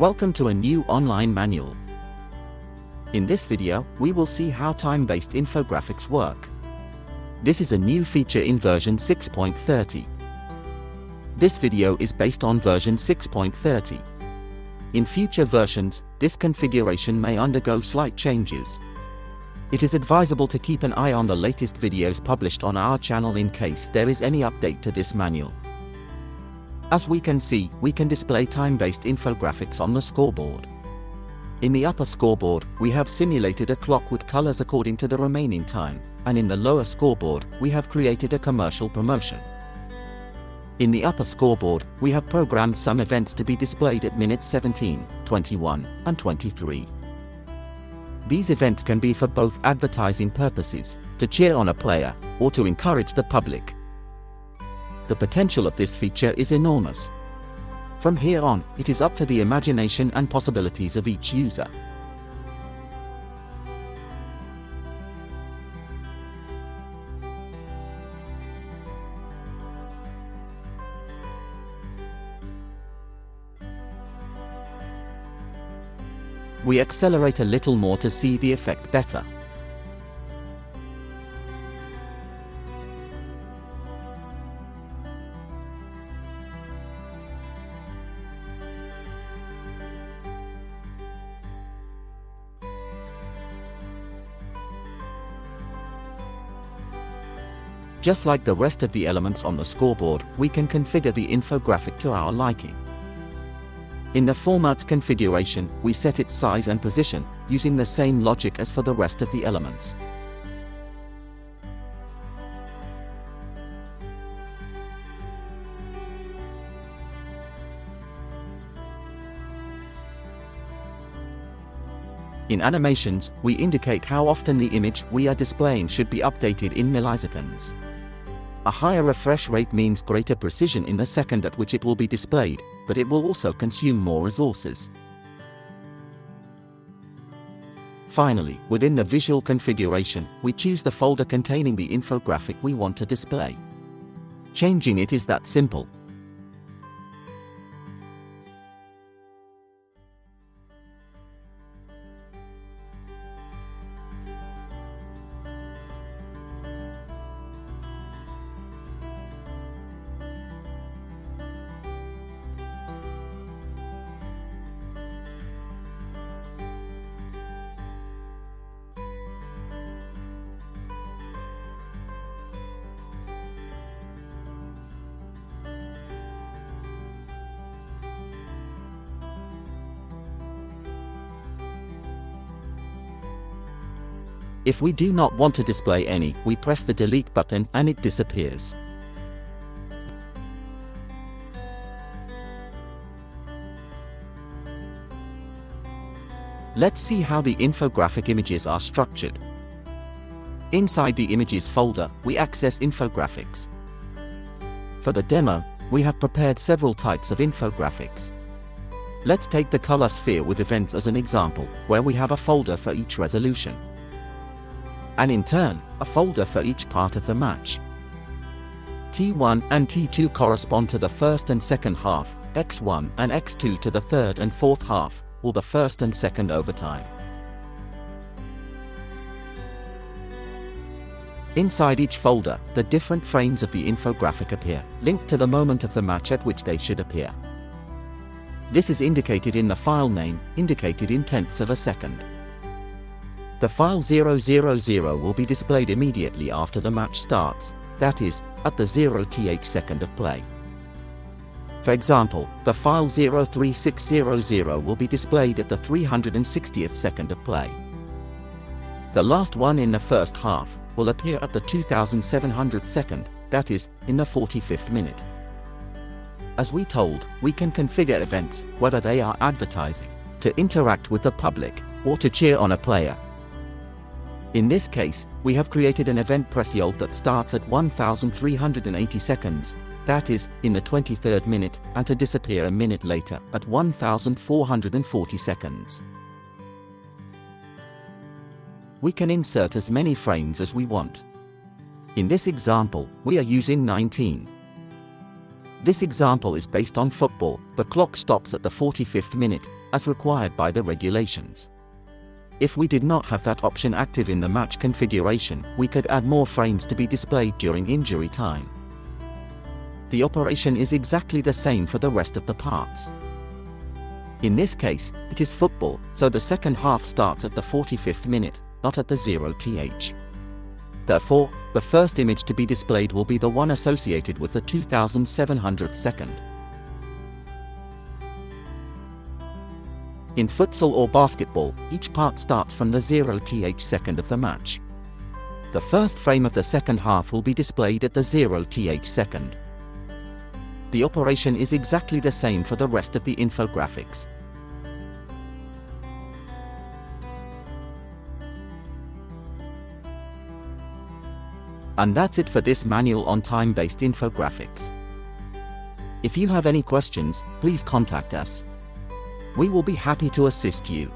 Welcome to a new online manual. In this video, we will see how time-based infographics work. This is a new feature in version 6.30. This video is based on version 6.30. In future versions, this configuration may undergo slight changes. It is advisable to keep an eye on the latest videos published on our channel in case there is any update to this manual. As we can see, we can display time-based infographics on the scoreboard. In the upper scoreboard, we have simulated a clock with colors according to the remaining time, and in the lower scoreboard, we have created a commercial promotion. In the upper scoreboard, we have programmed some events to be displayed at minutes 17, 21, and 23. These events can be for both advertising purposes, to cheer on a player, or to encourage the public. The potential of this feature is enormous. From here on, it is up to the imagination and possibilities of each user. We accelerate a little more to see the effect better. Just like the rest of the elements on the scoreboard, we can configure the infographic to our liking. In the Formats configuration, we set its size and position, using the same logic as for the rest of the elements. In animations, we indicate how often the image we are displaying should be updated in milliseconds. A higher refresh rate means greater precision in the second at which it will be displayed, but it will also consume more resources. Finally, within the visual configuration, we choose the folder containing the infographic we want to display. Changing it is that simple. If we do not want to display any, we press the delete button and it disappears. Let's see how the infographic images are structured. Inside the Images folder, we access Infographics. For the demo, we have prepared several types of infographics. Let's take the color sphere with events as an example, where we have a folder for each resolution. And in turn, a folder for each part of the match. T1 and T2 correspond to the first and second half, X1 and X2 to the third and fourth half, or the first and second overtime. Inside each folder, the different frames of the infographic appear, linked to the moment of the match at which they should appear. This is indicated in the file name, indicated in tenths of a second. The file 000 will be displayed immediately after the match starts, that is, at the 0th second of play. For example, the file 03600 will be displayed at the 360th second of play. The last one in the first half will appear at the 2700th second, that is, in the 45th minute. As we told, we can configure events, whether they are advertising, to interact with the public, or to cheer on a player. In this case, we have created an event Precioled that starts at 1380 seconds, that is, in the 23rd minute, and to disappear a minute later, at 1440 seconds. We can insert as many frames as we want. In this example, we are using 19. This example is based on football. The clock stops at the 45th minute, as required by the regulations. If we did not have that option active in the match configuration, we could add more frames to be displayed during injury time. The operation is exactly the same for the rest of the parts. In this case, it is football, so the second half starts at the 45th minute, not at the 0th. Therefore, the first image to be displayed will be the one associated with the 2700th second. In futsal or basketball, each part starts from the 0th second of the match. The first frame of the second half will be displayed at the 0th second. The operation is exactly the same for the rest of the infographics. And that's it for this manual on time-based infographics. If you have any questions, please contact us. We will be happy to assist you.